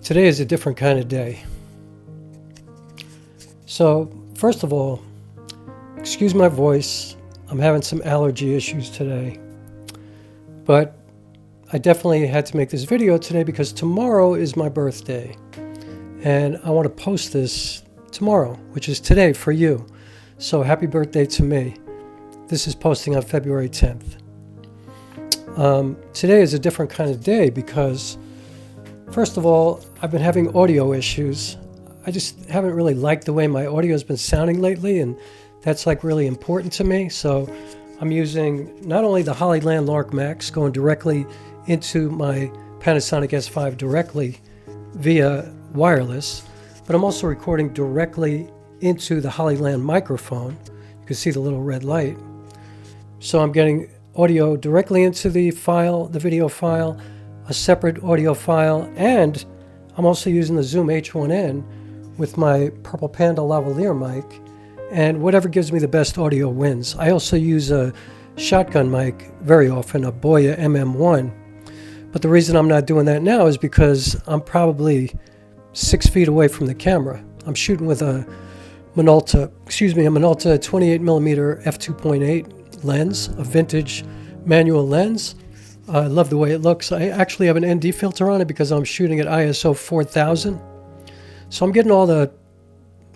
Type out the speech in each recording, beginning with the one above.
Today is a different kind of day. So, first of all, excuse my voice. I'm having some allergy issues today. But I definitely had to make this video today because tomorrow is my birthday. And I want to post this tomorrow, which is today for you. So happy birthday to me. This is posting on February 10th. Today is a different kind of day because, first of all, I've been having audio issues. I just haven't really liked the way my audio has been sounding lately, and that's like really important to me. So I'm using not only the Hollyland Lark Max going directly into my Panasonic S5 directly via wireless, but I'm also recording directly into the Hollyland microphone. You can see the little red light. So I'm getting audio directly into the file, the video file, a separate audio file, and I'm also using the Zoom H1N with my Purple Panda lavalier mic, and whatever gives me the best audio wins. I also use a shotgun mic very often, a Boya MM1, but the reason I'm not doing that now is because I'm probably 6 feet away from the camera. I'm shooting with a Minolta 28mm f2.8 lens, a vintage manual lens. I love the way it looks. I actually have an ND filter on it because I'm shooting at ISO 4000. So I'm getting all the,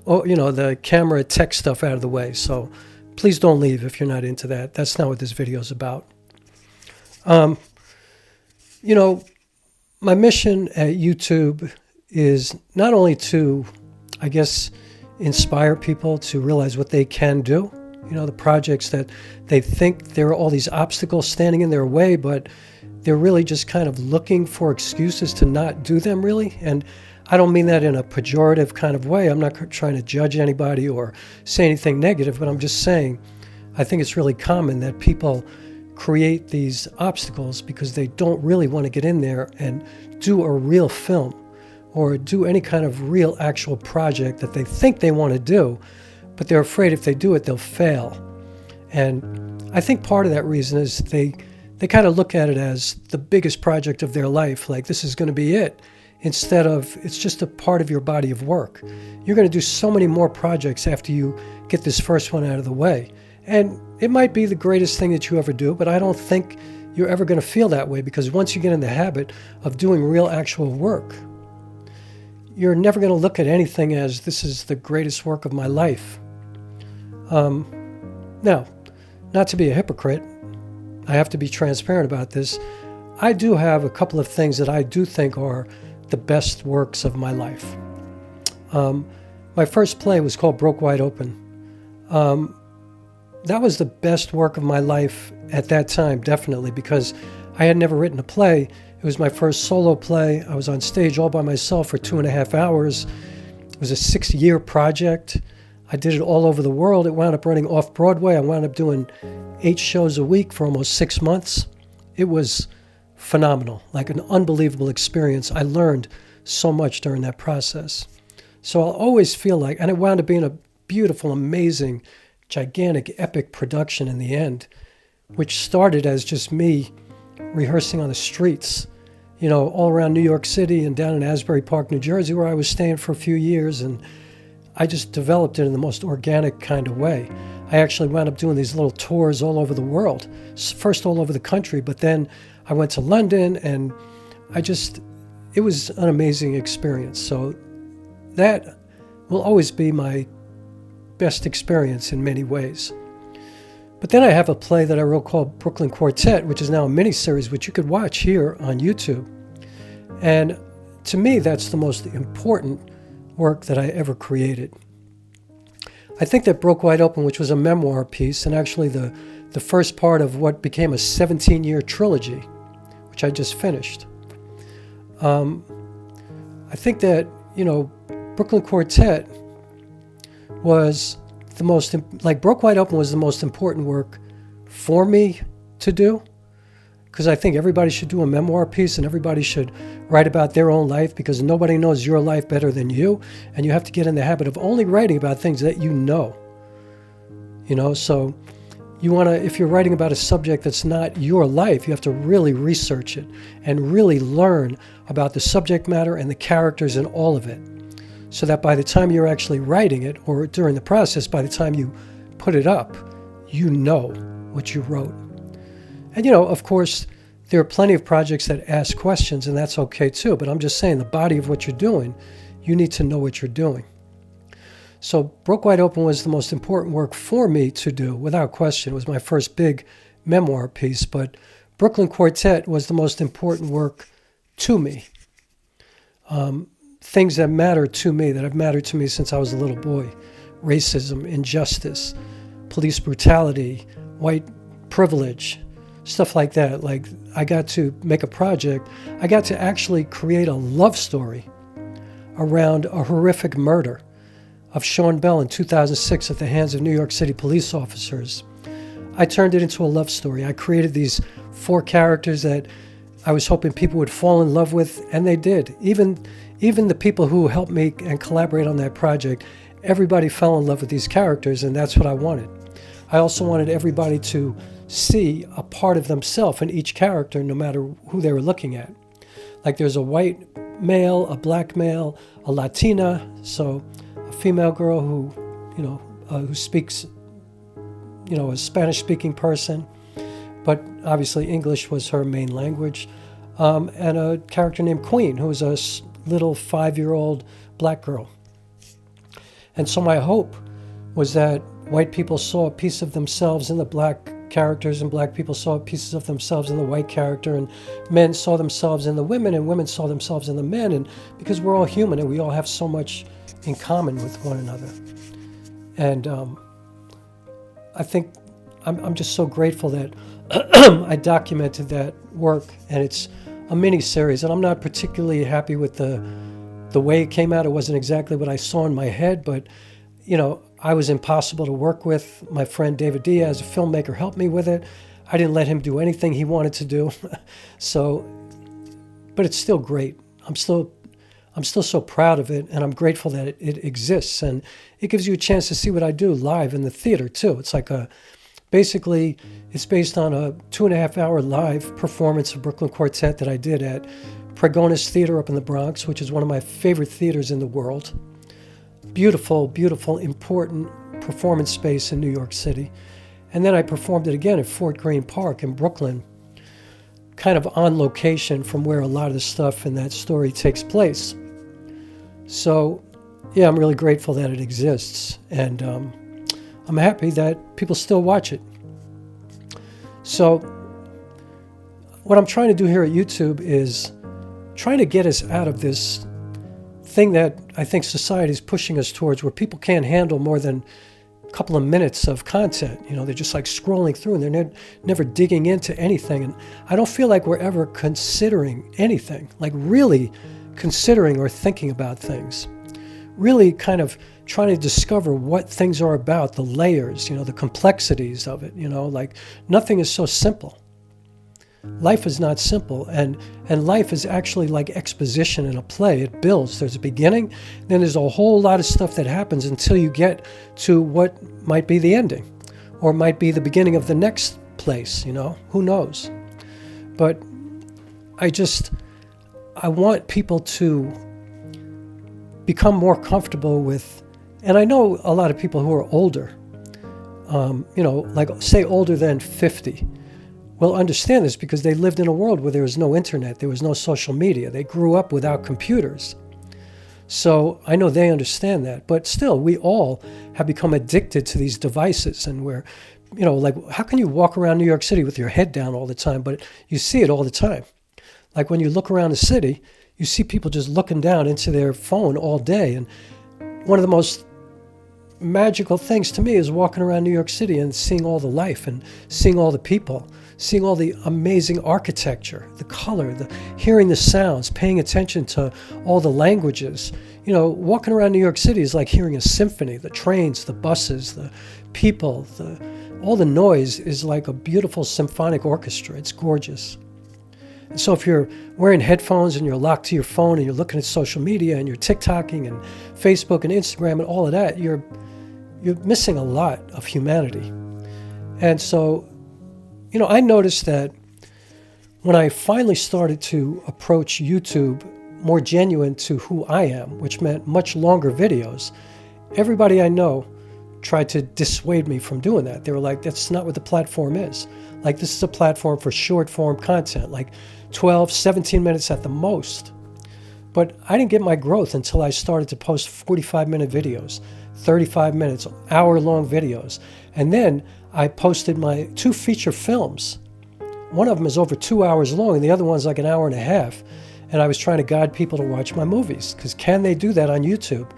the camera tech stuff out of the way. So please don't leave if you're not into that. That's not what this video is about. My mission at YouTube is not only to, I guess, inspire people to realize what they can do. The projects that they think there are all these obstacles standing in their way, but they're really just kind of looking for excuses to not do them, really. And I don't mean that in a pejorative kind of way. I'm not trying to judge anybody or say anything negative, but I'm just saying I think it's really common that people create these obstacles because they don't really want to get in there and do a real film or do any kind of real actual project that they think they want to do, but they're afraid if they do it, they'll fail. And I think part of that reason is they kind of look at it as the biggest project of their life, like this is going to be it, instead of it's just a part of your body of work. You're going to do so many more projects after you get this first one out of the way. And it might be the greatest thing that you ever do, but I don't think you're ever going to feel that way, because once you get in the habit of doing real actual work, you're never going to look at anything as this is the greatest work of my life. Now, not to be a hypocrite, I have to be transparent about this. I do have a couple of things that I do think are the best works of my life. My first play was called Broke Wide Open. That was the best work of my life at that time, definitely, because I had never written a play. It was my first solo play. I was on stage all by myself for 2.5 hours. It was a 6-year project. I did it all over the world. It wound up running off Broadway. I wound up doing 8 shows a week for almost 6 months. It was phenomenal, like an unbelievable experience. I learned so much during that process. So I'll always feel like, and it wound up being a beautiful, amazing, gigantic, epic production in the end, which started as just me rehearsing on the streets, all around New York City and down in Asbury Park, New Jersey, where I was staying for a few years. And I just developed it in the most organic kind of way. I actually wound up doing these little tours all over the world, first all over the country, but then I went to London, and it was an amazing experience. So that will always be my best experience in many ways. But then I have a play that I wrote called Brooklyn Quartet, which is now a miniseries, which you could watch here on YouTube. And to me, that's the most important work that I ever created. I think that Broke Wide Open, which was a memoir piece, and actually the first part of what became a 17-year trilogy, which I just finished. I think that, Brooklyn Quartet was the most, Broke Wide Open was the most important work for me to do, because I think everybody should do a memoir piece and everybody should write about their own life, because nobody knows your life better than you, and you have to get in the habit of only writing about things that you know. So if you're writing about a subject that's not your life, you have to really research it and really learn about the subject matter and the characters and all of it. So that by the time you're actually writing it, or during the process, by the time you put it up, you know what you wrote. And of course, there are plenty of projects that ask questions, and that's okay too, but I'm just saying the body of what you're doing, you need to know what you're doing. So Broke Wide Open was the most important work for me to do, without question. It was my first big memoir piece, but Brooklyn Quartet was the most important work to me. Things that matter to me, that have mattered to me since I was a little boy. Racism, injustice, police brutality, white privilege, stuff like that. Like, I got to make a project. I got to actually create a love story around a horrific murder of Sean Bell in 2006 at the hands of New York City police officers. I turned it into a love story. I created these 4 characters that I was hoping people would fall in love with, and they did. Even the people who helped me and collaborate on that project, everybody fell in love with these characters, and that's what I wanted. I also wanted everybody to see a part of themselves in each character, no matter who they were looking at. Like, there's a white male, a black male, a Latina, so a female girl who speaks, a Spanish-speaking person, but obviously English was her main language, and a character named Queen, who was a little 5-year-old black girl. And so my hope was that white people saw a piece of themselves in the black characters, and black people saw pieces of themselves in the white character, and men saw themselves in the women, and women saw themselves in the men, and because we're all human and we all have so much in common with one another. And I think I'm just so grateful that I documented that work, and it's a mini-series, and I'm not particularly happy with the way it came out. It wasn't exactly what I saw in my head, but I was impossible to work with. My friend David Diaz, a filmmaker, helped me with it. I didn't let him do anything he wanted to do. But it's still great. I'm still so proud of it, and I'm grateful that it exists, and it gives you a chance to see what I do live in the theater too. It's like basically, it's based on a 2.5-hour live performance of Brooklyn Quartet that I did at Pregonis Theater up in the Bronx, which is one of my favorite theaters in the world. Beautiful, beautiful, important performance space in New York City. And then I performed it again at Fort Greene Park in Brooklyn, kind of on location from where a lot of the stuff in that story takes place. So, yeah, I'm really grateful that it exists, and I'm happy that people still watch it. So, what I'm trying to do here at YouTube is trying to get us out of this thing that I think society is pushing us towards, where people can't handle more than a couple of minutes of content. They're just like scrolling through, and they're never digging into anything. And I don't feel like we're ever considering anything, like really considering or thinking about things. Really kind of trying to discover what things are about, the layers, the complexities of it, like nothing is so simple. Life is not simple, and life is actually like exposition in a play. It builds. There's a beginning, then there's a whole lot of stuff that happens until you get to what might be the ending, or might be the beginning of the next place, who knows. But I want people to become more comfortable with, and I know a lot of people who are older, like say older than 50, will understand this because they lived in a world where there was no internet, there was no social media. They grew up without computers. So I know they understand that, but still, we all have become addicted to these devices, and we're, like, how can you walk around New York City with your head down all the time? But you see it all the time. Like when you look around the city, you see people just looking down into their phone all day. And one of the most magical things to me is walking around New York City and seeing all the life and seeing all the people, seeing all the amazing architecture, the color, hearing the sounds, paying attention to all the languages. Walking around New York City is like hearing a symphony. The trains, the buses, the people, all the noise is like a beautiful symphonic orchestra. It's gorgeous. And so if you're wearing headphones and you're locked to your phone and you're looking at social media and you're TikToking and Facebook and Instagram and all of that, you're missing a lot of humanity. And so, I noticed that when I finally started to approach YouTube more genuine to who I am, which meant much longer videos, everybody I know tried to dissuade me from doing that. They were like, that's not what the platform is. Like, this is a platform for short form content, like 12, 17 minutes at the most. But I didn't get my growth until I started to post 45-minute videos, 35 minutes, hour-long videos. And then I posted my 2 feature films. One of them is over 2 hours long, and the other one's like an hour and a half. And I was trying to guide people to watch my movies, because can they do that on YouTube?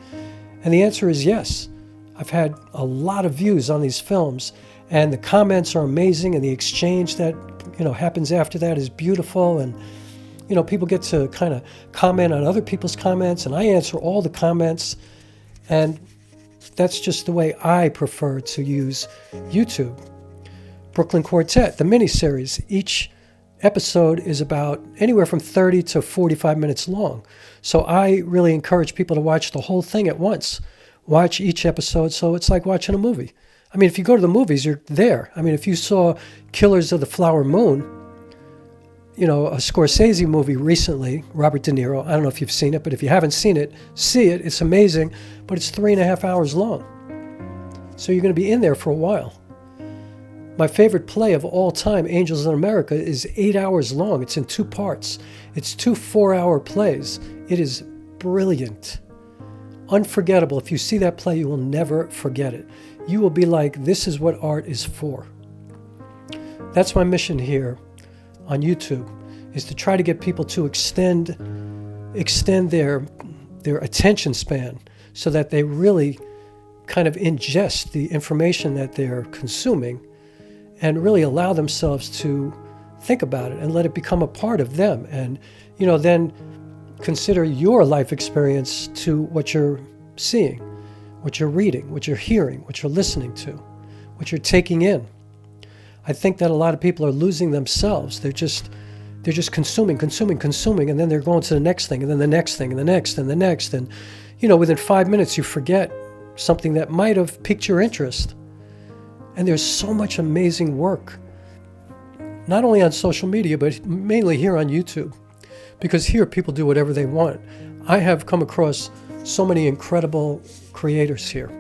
And the answer is yes. I've had a lot of views on these films, and the comments are amazing, and the exchange that happens after that is beautiful. And people get to kind of comment on other people's comments, and I answer all the comments. And that's just the way I prefer to use YouTube. Brooklyn Quartet, the miniseries, each episode is about anywhere from 30 to 45 minutes long. So I really encourage people to watch the whole thing at once. Watch each episode, so it's like watching a movie. I mean, if you go to the movies, you're there. I mean, if you saw Killers of the Flower Moon, a Scorsese movie recently, Robert De Niro, I don't know if you've seen it, but if you haven't seen it, see it. It's amazing, but it's 3.5 hours long. So you're going to be in there for a while. My favorite play of all time, Angels in America, is 8 hours long. It's in 2 parts. It's 2 4-hour plays. It is brilliant. Unforgettable. If you see that play, you will never forget it. You will be like, this is what art is for. That's my mission here on YouTube, is to try to get people to extend their attention span so that they really kind of ingest the information that they're consuming and really allow themselves to think about it and let it become a part of them. And, then consider your life experience to what you're seeing, what you're reading, what you're hearing, what you're listening to, what you're taking in. I think that a lot of people are losing themselves. They're just consuming, and then they're going to the next thing, and then the next thing, and the next, and the next. And, within 5 minutes, you forget something that might have piqued your interest. And there's so much amazing work, not only on social media, but mainly here on YouTube, because here people do whatever they want. I have come across so many incredible creators here.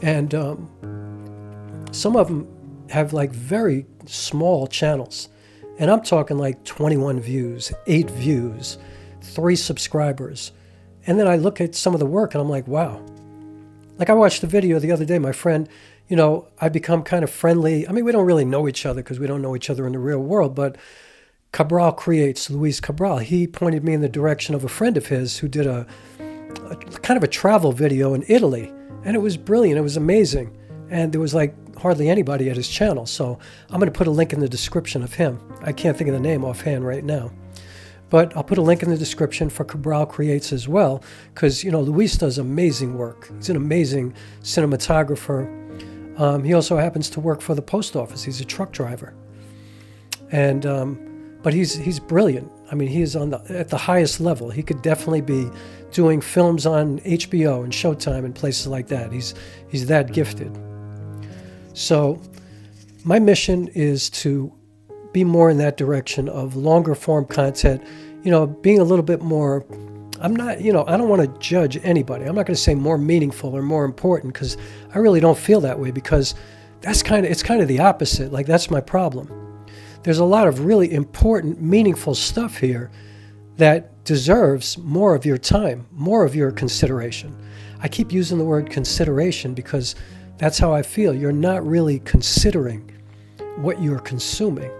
And some of them have like very small channels. And I'm talking like 21 views, 8 views, 3 subscribers. And then I look at some of the work and I'm like, wow. Like I watched a video the other day, my friend, I've become kind of friendly. I mean, we don't really know each other because we don't know each other in the real world, but Cabral creates, Luis Cabral. He pointed me in the direction of a friend of his who did a kind of a travel video in Italy. And it was brilliant. It was amazing. And there was like hardly anybody at his channel. So I'm going to put a link in the description of him. I can't think of the name offhand right now. But I'll put a link in the description for Cabral Creates as well, because, Luis does amazing work. He's an amazing cinematographer. He also happens to work for the post office. He's a truck driver. And but he's brilliant. I mean, he is at the highest level. He could definitely be doing films on HBO and Showtime and places like that. He's that gifted. So my mission is to be more in that direction of longer form content, being a little bit more, I don't want to judge anybody. I'm not going to say more meaningful or more important, because I really don't feel that way, because it's kind of the opposite. Like, that's my problem. There's a lot of really important, meaningful stuff here that deserves more of your time, more of your consideration. I keep using the word consideration because that's how I feel. You're not really considering what you're consuming.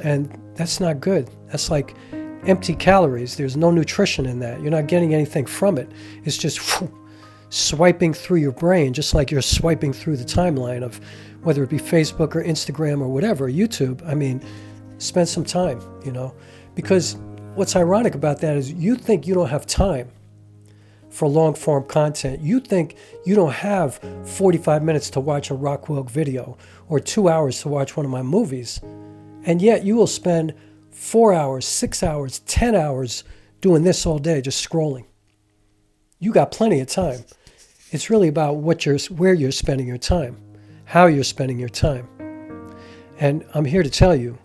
And that's not good. That's like empty calories. There's no nutrition in that. You're not getting anything from it. It's just swiping through your brain, just like you're swiping through the timeline of whether it be Facebook or Instagram or whatever, YouTube. I mean, spend some time, because what's ironic about that is you think you don't have time for long form content. You think you don't have 45 minutes to watch a Rokkor video or 2 hours to watch one of my movies. And yet you will spend 4 hours, 6 hours, 10 hours doing this all day, just scrolling. You got plenty of time. It's really about where you're spending your time, how you're spending your time. And I'm here to tell you,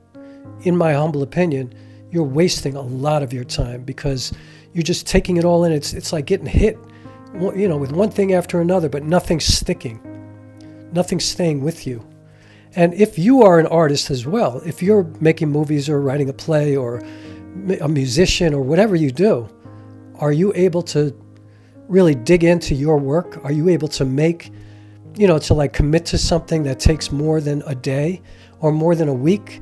in my humble opinion, you're wasting a lot of your time because you're just taking it all in. It's like getting hit, you know, with one thing after another, but nothing's sticking. Nothing's staying with you. And if you are an artist as well, if you're making movies or writing a play or a musician or whatever you do, are you able to really dig into your work? Are you able to make, you know, to like commit to something that takes more than a day or more than a week?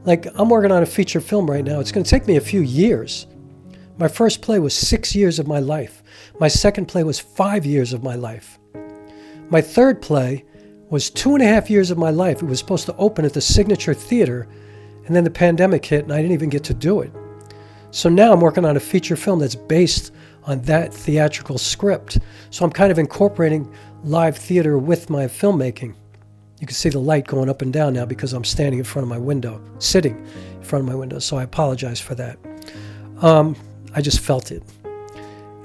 Like, I'm working on a feature film right now. It's going to take me a few years. My first play was 6 years of my life. My second play was 5 years of my life. My third play was 2.5 years of my life. It was supposed to open at the Signature Theater, and then the pandemic hit, and I didn't even get to do it. So now I'm working on a feature film that's based on that theatrical script. So I'm kind of incorporating live theater with my filmmaking. You can see the light going up and down now because I'm standing in front of my window, sitting in front of my window, so I apologize for that. I just felt it.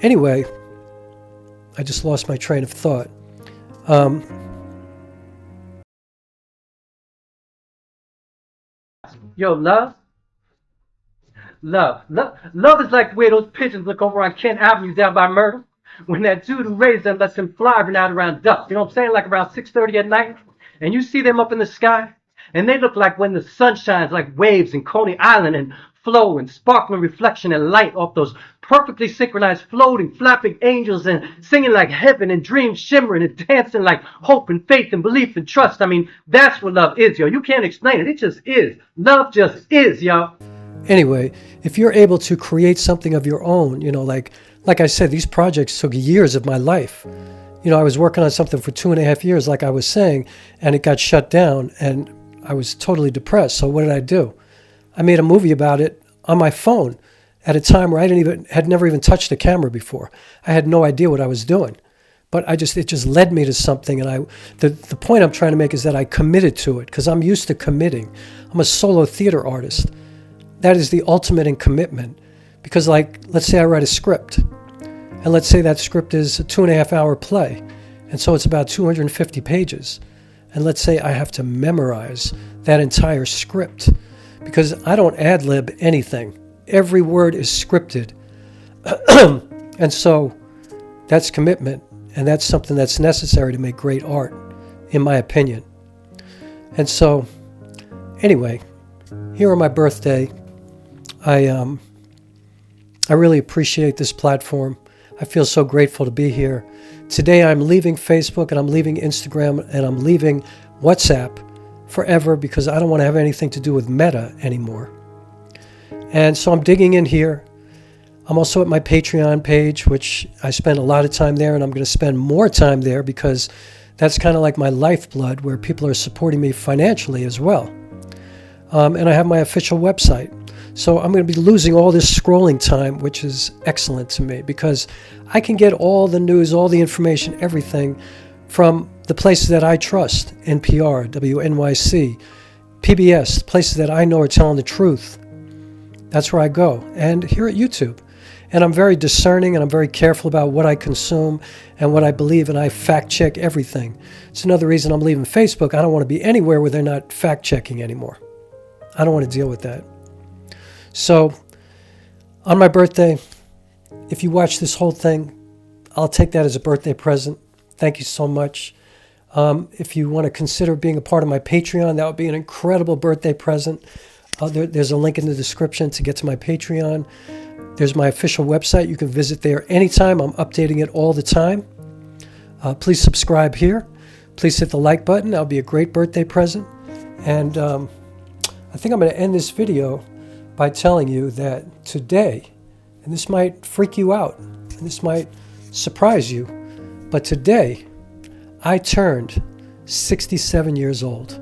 Anyway, I just lost my train of thought. Yo, love is like the way those pigeons look over on Kent Avenue down by Myrtle when that dude who raised them lets them fly every night around dusk. You know what I'm saying? Like around 6:30 at night. And you see them up in the sky, and they look like when the sun shines like waves in Coney Island and flow and sparkling reflection and light off those perfectly synchronized floating, flapping angels and singing like heaven and dreams shimmering and dancing like hope and faith and belief and trust. I mean, that's what love is, yo. You can't explain it. It just is. Love just is, yo. Anyway, if you're able to create something of your own, you know, like I said, these projects took years of my life. You know, I was working on something for 2.5 years, like I was saying, and it got shut down, and I was totally depressed. So what did I do? I made a movie about it on my phone at a time where I had never even touched a camera before. I had no idea what I was doing, but it just led me to something. And the point I'm trying to make is that I committed to it because I'm used to committing. I'm a solo theater artist. That is the ultimate in commitment because, like, let's say I write a script. And let's say that script is a 2.5-hour play. And so it's about 250 pages. And let's say I have to memorize that entire script because I don't ad-lib anything. Every word is scripted. And so that's commitment. And that's something that's necessary to make great art, in my opinion. And so, anyway, here on my birthday, I really appreciate this platform. I feel so grateful to be here. Today I'm leaving Facebook and I'm leaving Instagram and I'm leaving WhatsApp forever because I don't want to have anything to do with Meta anymore. And so I'm digging in here. I'm also at my Patreon page, which I spend a lot of time there, and I'm going to spend more time there because that's kind of like my lifeblood where people are supporting me financially as well. And I have my official website. So I'm going to be losing all this scrolling time, which is excellent to me because I can get all the news, all the information, everything from the places that I trust, NPR, WNYC, PBS, places that I know are telling the truth. That's where I go. And here at YouTube. And I'm very discerning and I'm very careful about what I consume and what I believe, and I fact check everything. It's another reason I'm leaving Facebook. I don't want to be anywhere where they're not fact checking anymore. I don't want to deal with that. So, on my birthday, if you watch this whole thing, I'll take that as a birthday present. Thank you so much. If you want to consider being a part of my Patreon, that would be an incredible birthday present. There's a link in the description to get to my Patreon. There's my official website. You can visit there anytime. I'm updating it all the time. Please subscribe here. Please hit the like button. That would be a great birthday present. And I think I'm going to end this video by telling you that today, and this might freak you out, and this might surprise you, but today I turned 67 years old.